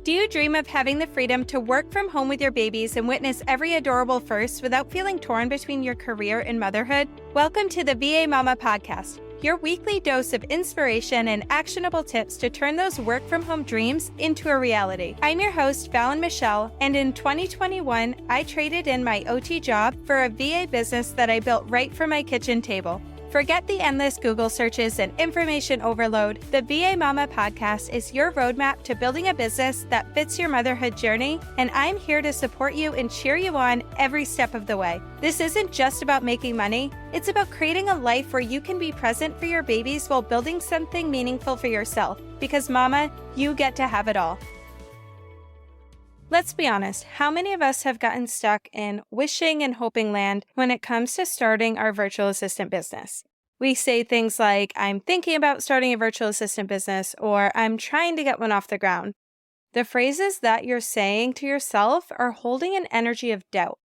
Do you dream of having the freedom to work from home with your babies and witness every adorable first without feeling torn between your career and motherhood? Welcome to the VA Mama Podcast, your weekly dose of inspiration and actionable tips to turn those work from home dreams into a reality. I'm your host, Fallon Michelle, and in 2021, I traded in my OT job for a VA business that I built right from my kitchen table. Forget the endless Google searches and information overload. The VA Mama Podcast is your roadmap to building a business that fits your motherhood journey, and I'm here to support you and cheer you on every step of the way. This isn't just about making money, it's about creating a life where you can be present for your babies while building something meaningful for yourself. Because Mama, you get to have it all. Let's be honest, how many of us have gotten stuck in wishing and hoping land when it comes to starting our virtual assistant business? We say things like, I'm thinking about starting a virtual assistant business, or I'm trying to get one off the ground. The phrases that you're saying to yourself are holding an energy of doubt.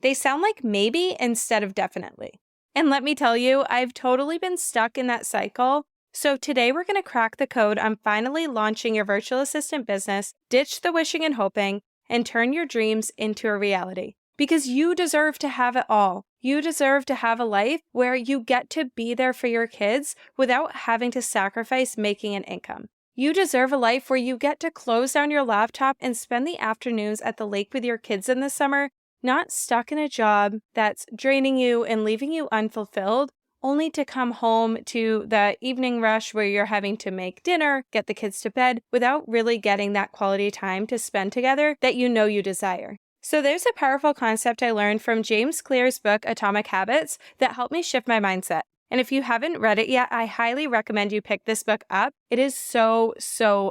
They sound like maybe instead of definitely. And let me tell you, I've totally been stuck in that cycle. So today we're going to crack the code on finally launching your virtual assistant business, ditch the wishing and hoping, and turn your dreams into a reality. Because you deserve to have it all. You deserve to have a life where you get to be there for your kids without having to sacrifice making an income. You deserve a life where you get to close down your laptop and spend the afternoons at the lake with your kids in the summer, not stuck in a job that's draining you and leaving you unfulfilled, only to come home to the evening rush where you're having to make dinner, get the kids to bed, without really getting that quality time to spend together that you know you desire. So there's a powerful concept I learned from James Clear's book, Atomic Habits, that helped me shift my mindset. And if you haven't read it yet, I highly recommend you pick this book up. It is so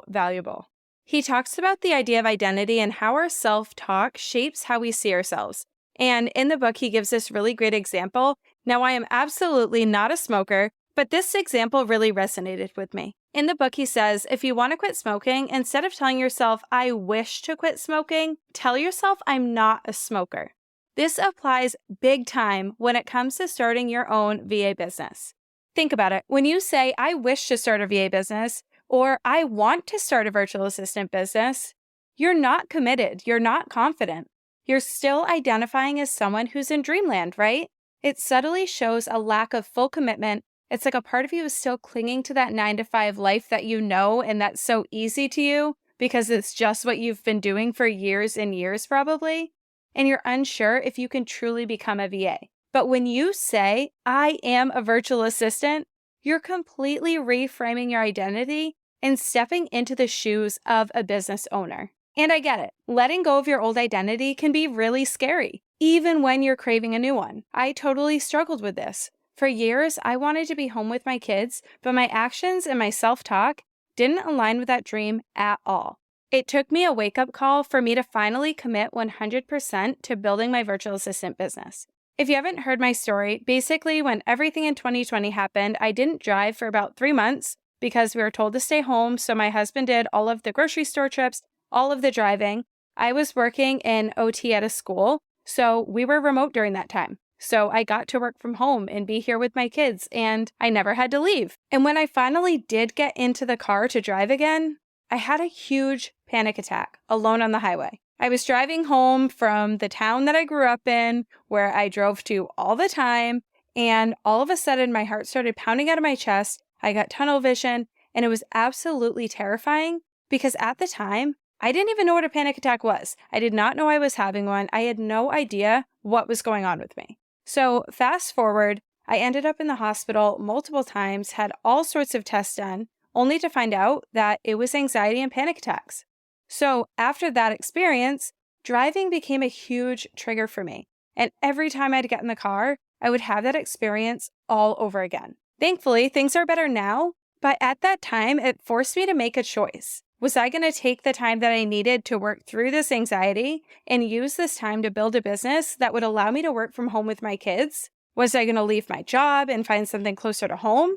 valuable. He talks about the idea of identity and how our self-talk shapes how we see ourselves. And in the book, he gives this really great example. Now, I am absolutely not a smoker, but this example really resonated with me. In the book, he says, if you want to quit smoking, instead of telling yourself, I wish to quit smoking, tell yourself, I'm not a smoker. This applies big time when it comes to starting your own VA business. Think about it. When you say, I wish to start a VA business, or I want to start a virtual assistant business, you're not committed. You're not confident. You're still identifying as someone who's in dreamland, right? It subtly shows a lack of full commitment. It's like a part of you is still clinging to that 9-to-5 life that you know and that's so easy to you because it's just what you've been doing for years and years probably. And you're unsure if you can truly become a VA. But when you say, I am a virtual assistant, you're completely reframing your identity and stepping into the shoes of a business owner. And I get it. Letting go of your old identity can be really scary, even when you're craving a new one. I totally struggled with this. For years, I wanted to be home with my kids, but my actions and my self-talk didn't align with that dream at all. It took me a wake-up call for me to finally commit 100% to building my virtual assistant business. If you haven't heard my story, basically when everything in 2020 happened, I didn't drive for about 3 months because we were told to stay home, so my husband did all of the grocery store trips, all of the driving. I was working in OT at a school, so we were remote during that time. So I got to work from home and be here with my kids, and I never had to leave. And when I finally did get into the car to drive again, I had a huge panic attack alone on the highway. I was driving home from the town that I grew up in, where I drove to all the time, and all of a sudden my heart started pounding out of my chest. I got tunnel vision, and it was absolutely terrifying because at the time, I didn't even know what a panic attack was. I did not know I was having one. I had no idea what was going on with me. So fast forward, I ended up in the hospital multiple times, had all sorts of tests done, only to find out that it was anxiety and panic attacks. So after that experience, driving became a huge trigger for me. And every time I'd get in the car, I would have that experience all over again. Thankfully, things are better now, but at that time, it forced me to make a choice. Was I going to take the time that I needed to work through this anxiety and use this time to build a business that would allow me to work from home with my kids? Was I going to leave my job and find something closer to home?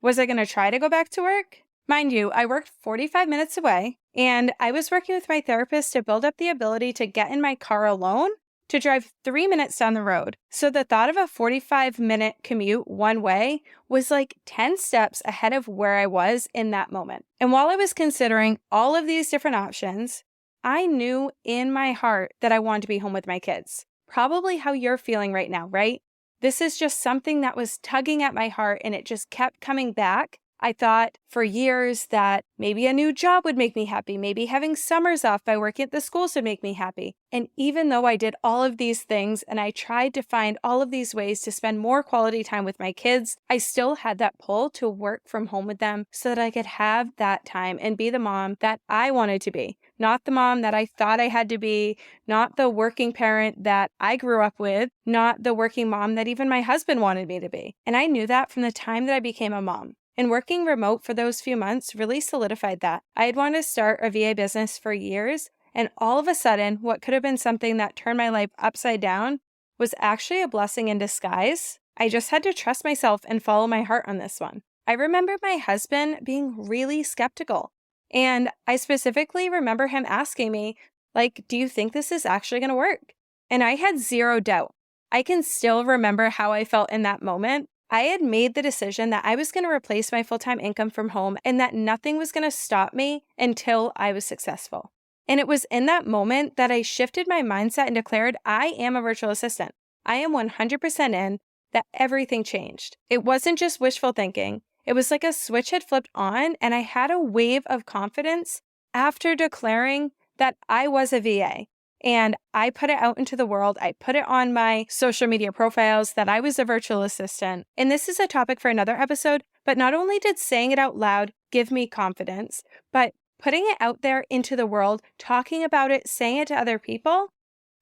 Was I going to try to go back to work? Mind you, I worked 45 minutes away, and I was working with my therapist to build up the ability to get in my car alone to drive 3 minutes down the road. So the thought of a 45-minute commute one way was like 10 steps ahead of where I was in that moment. And while I was considering all of these different options, I knew in my heart that I wanted to be home with my kids. Probably how you're feeling right now, right? This is just something that was tugging at my heart and it just kept coming back. I thought for years that maybe a new job would make me happy. Maybe having summers off by working at the schools would make me happy. And even though I did all of these things and I tried to find all of these ways to spend more quality time with my kids, I still had that pull to work from home with them so that I could have that time and be the mom that I wanted to be. Not the mom that I thought I had to be, not the working parent that I grew up with, not the working mom that even my husband wanted me to be. And I knew that from the time that I became a mom. And working remote for those few months really solidified that. I had wanted to start a VA business for years, and all of a sudden, what could have been something that turned my life upside down was actually a blessing in disguise. I just had to trust myself and follow my heart on this one. I remember my husband being really skeptical, and I specifically remember him asking me, do you think this is actually going to work? And I had zero doubt. I can still remember how I felt in that moment. I had made the decision that I was going to replace my full-time income from home and that nothing was going to stop me until I was successful. And it was in that moment that I shifted my mindset and declared, I am a virtual assistant. I am 100% in, that everything changed. It wasn't just wishful thinking. It was like a switch had flipped on and I had a wave of confidence after declaring that I was a VA. And I put it out into the world. I put it on my social media profiles that I was a virtual assistant. And this is a topic for another episode, but not only did saying it out loud give me confidence, but putting it out there into the world, talking about it, saying it to other people,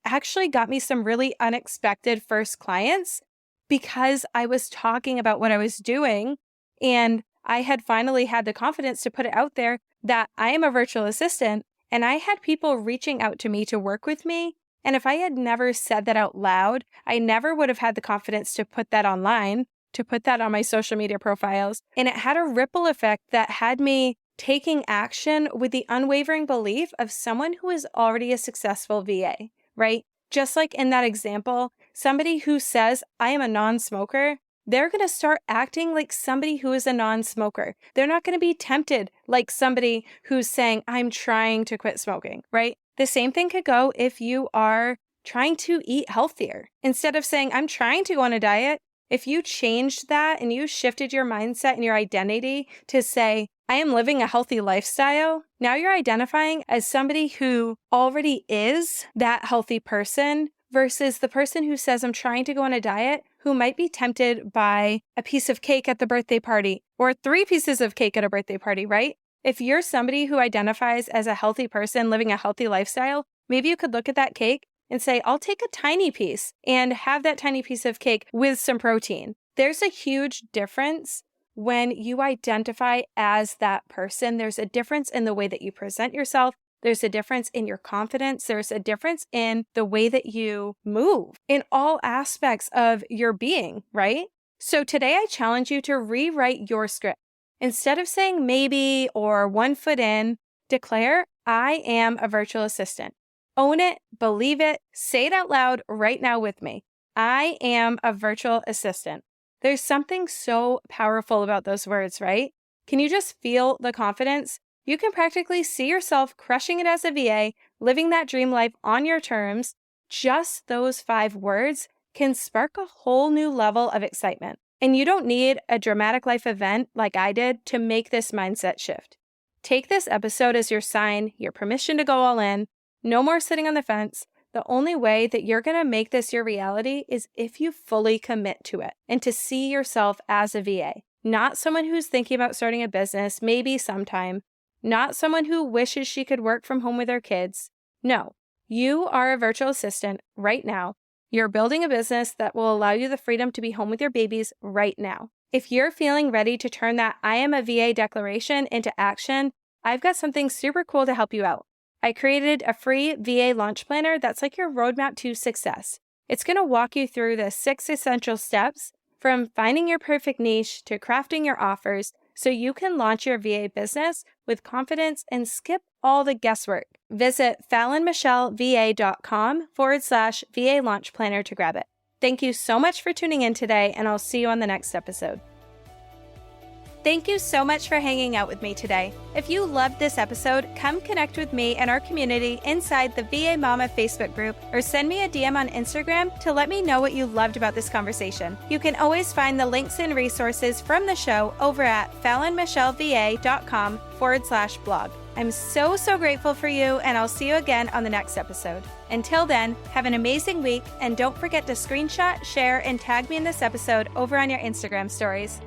actually got me some really unexpected first clients because I was talking about what I was doing. And I had finally had the confidence to put it out there that I am a virtual assistant. And I had people reaching out to me to work with me. And if I had never said that out loud, I never would have had the confidence to put that online, to put that on my social media profiles. And it had a ripple effect that had me taking action with the unwavering belief of someone who is already a successful VA, right? Just like in that example, somebody who says, I am a non-smoker, they're going to start acting like somebody who is a non-smoker. They're not going to be tempted like somebody who's saying, I'm trying to quit smoking, right? The same thing could go if you are trying to eat healthier. Instead of saying, I'm trying to go on a diet, if you changed that and you shifted your mindset and your identity to say, I am living a healthy lifestyle, now you're identifying as somebody who already is that healthy person versus the person who says, I'm trying to go on a diet, who might be tempted by a piece of cake at the birthday party or 3 pieces of cake at a birthday party, right? If you're somebody who identifies as a healthy person living a healthy lifestyle, maybe you could look at that cake and say, I'll take a tiny piece and have that tiny piece of cake with some protein. There's a huge difference when you identify as that person. There's a difference in the way that you present yourself. There's a difference in your confidence. There's a difference in the way that you move in all aspects of your being, right? So today I challenge you to rewrite your script. Instead of saying maybe or 1 foot in, declare, I am a virtual assistant. Own it, believe it, say it out loud right now with me. I am a virtual assistant. There's something so powerful about those words, right? Can you just feel the confidence? You can practically see yourself crushing it as a VA, living that dream life on your terms. Just those 5 words can spark a whole new level of excitement. And you don't need a dramatic life event like I did to make this mindset shift. Take this episode as your sign, your permission to go all in. No more sitting on the fence. The only way that you're going to make this your reality is if you fully commit to it and to see yourself as a VA, not someone who's thinking about starting a business, maybe sometime, not someone who wishes she could work from home with her kids. No, you are a virtual assistant right now. You're building a business that will allow you the freedom to be home with your babies right now. If you're feeling ready to turn that I am a VA declaration into action, I've got something super cool to help you out. I created a free VA launch planner that's like your roadmap to success. It's going to walk you through the 6 essential steps from finding your perfect niche to crafting your offers so you can launch your VA business with confidence and skip all the guesswork. Visit FallonMichelleVA.com/VA launch planner to grab it. Thank you so much for tuning in today, and I'll see you on the next episode. Thank you so much for hanging out with me today. If you loved this episode, come connect with me and our community inside the VA Mama Facebook group, or send me a DM on Instagram to let me know what you loved about this conversation. You can always find the links and resources from the show over at FallonMichelleVA.com/blog. I'm so grateful for you, and I'll see you again on the next episode. Until then, have an amazing week, and don't forget to screenshot, share, and tag me in this episode over on your Instagram stories.